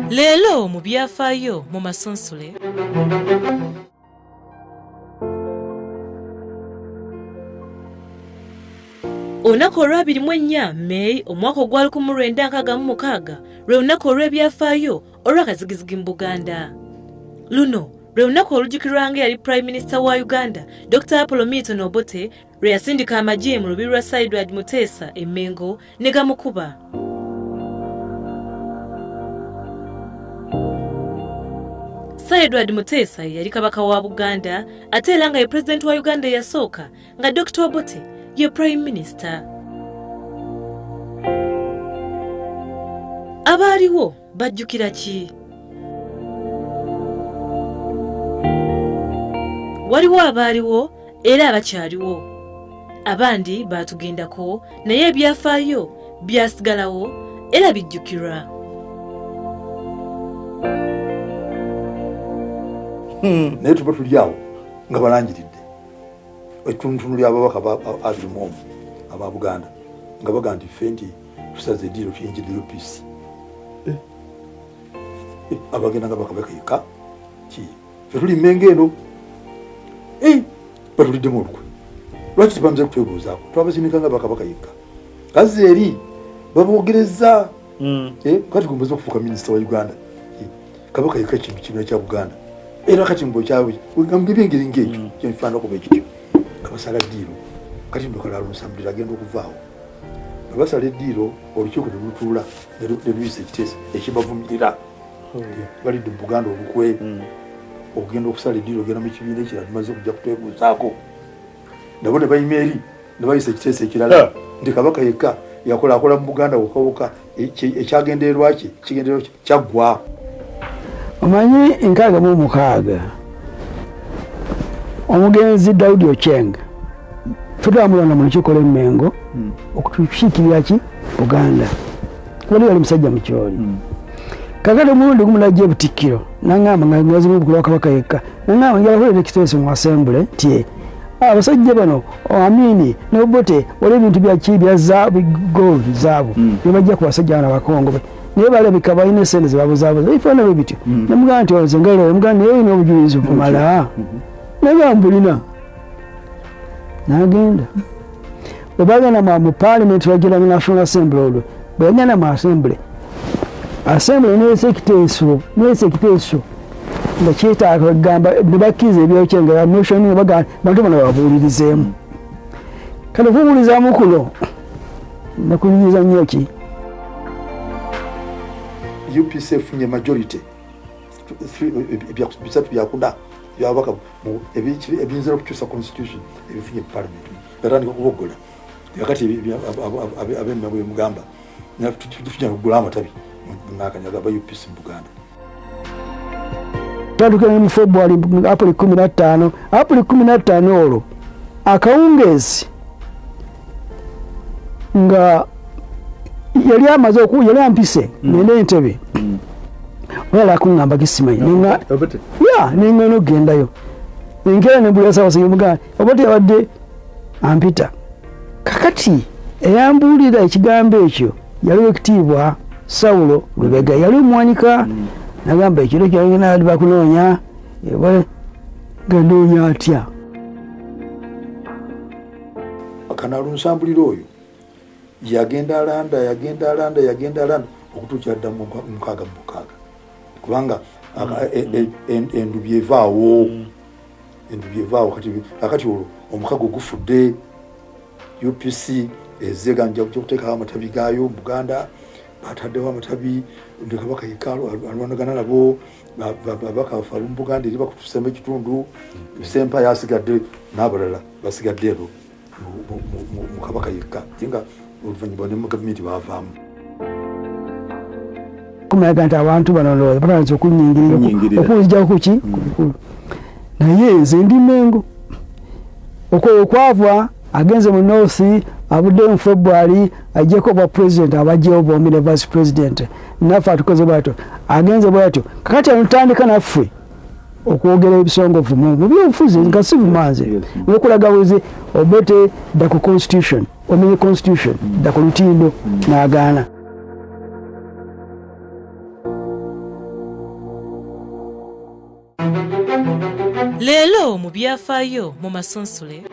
Leero mu byafaayo mu Masunsule. Olunaku olw'24 May omwaka ogwa 1966 lwe lunaku olw'ebyafaayo olw'akazigizigi mu Buganda. Luno lwe lunaku olujjukirwa nga yali Prime Minister wa Uganda Dr. Apollo Milton Obote lwe yasindika amagye mu lubiri lwa Sir Edward Muteesa e Mengo ne gamukuba. Sir Edward Muteesa yali kabaka wa Buganda ate era nga ye President wa Uganda yasooka nga Dr. Obote ye Prime Minister. Abaaliwo bajjukira ki? Waliwo abaaliwo era abakyaliwo. Abandi baatugendako naye ebyafaayo byasigalawo era bijjukirwa. Naye tuba tuli awo nga balangiridde ettunutunu ly'ababaka abirimu omu aba Buganda nga baga nti ffe nti tusaze eddiiro tuyinjidde UPC. Abagenda nga bakabekayika ki ffe tuli Mmengo eno batuliddemu olukwe lwaki tebamaze kutwebuuzaako twabasindika nga bakabakayika kazi eri baboogereza kati gumbaze okufuuka minisita wa Uganda kabakayika ekintu kibiina kya Buganda era kati mbo kyawe ngambibengeri ngekyo kyenfaana okuba ekityo nga basala eddiiro kati ndokala lunsambulira agenda okuvaawo basala eddiiro olukiiko ne lutuula ne luyisa ekiteesa ekibavumirira balidde mu Buganda olukwe okugenda okusala eddiiro ogenda mu kibiina ekirala tumaze okujja kutwebuuzaako nabo ne bayima eri ne bayisa ekiteesa ekirala nti kabaka yekka akola mu Buganda wokawoka ekyagendererwa kye kigendererwa kyaggwa. Omanyi enkaaga mu mukaaga omugenzi Daudi Ochenga twamulonda mu lukiiko lw'e Mengo okutukiikirira ki Buganda wali wali musajja mukyoli kakati omulundi gumu najja Butikkiro n'aŋŋamba nga ngazimu bukulu wa kabaka yekka n'aŋŋamba njala kuleta ekiteeso mu Assembly nti abasajja bano Amini ne Obote wali ebintu bya zaabu gold zaabu bye bajja ku basajja bano abakongo naye balabika balina esente zebabuzaabuza ebifaana bwe bityo nemugamba nti ozengalo muganda naye olina obujulizi okumala nebambulina n'agenda bwe bagenda mu Parliament bagira mu National Assembly olwo bwe yagenda mu Assembly neesa ekiteeso nga kyetaaga bagamba ne bakkiriza ebyokyenga motion ne bagamba bantu bano babuulirizeemu kale okubuulizaamu kuno nakuliriza nnyo ki UPC efunye majority bisatu byakuna byabaka ebiyinza okukyusa constitution ebifunye Parliament batandika okubogola yakati ab'Emmengo bemugamba tufunye okugula amatabi nakanyaga aba UPC mu Buganda. Twatuukira mu February April 15 olwo akawungeezi nga yali amaze yali ampise nene entebe wala kuŋŋamba kisimanyi nenga nogendayo enkera nebula Ssaabasajja Muganda Obote yabadde ampita kakati eyambuulira ekigambo ekyo yaliwo ekitiibwa Saulo Lubega yali omuwanika nagamba ekiro kyalina ali bakunoonya ganoonya atya akanalu nsambulira oyo yagenda alanda okutuukira dda mu mukaaga kubanga endubye evaawo kati olwo omukago gufudde UPC ezega nja kuteekawo amatabi gaayo mu Buganda bataddewo amatabi ne kabaka yekalo alwanagana nabo babaka bafalu mu Buganda eri bakutusemba ekitundu Sempa yasigadde n'abalala basigadde ero mu kabaka yekka nga oluvannyuma ne mu gavumenti baavaamu kumayaga nti abantu bano batanze okunyingirira okunzijako kuki ku bikulu naye nze ndi Mmengo okwava agenze mu North abudde mu February ajjeko bwa president abajjewo bombi ne vice president naffe atukoze bwatyo agenze bwatyo kakati anutandika naffe okwogera ebisongovu mu byobufuzi nga si bumanze okulaga buzi Obote dda ku constitution omenye constitution dda ku lutindo n'agaana leero mu byafaayo mu masonsole.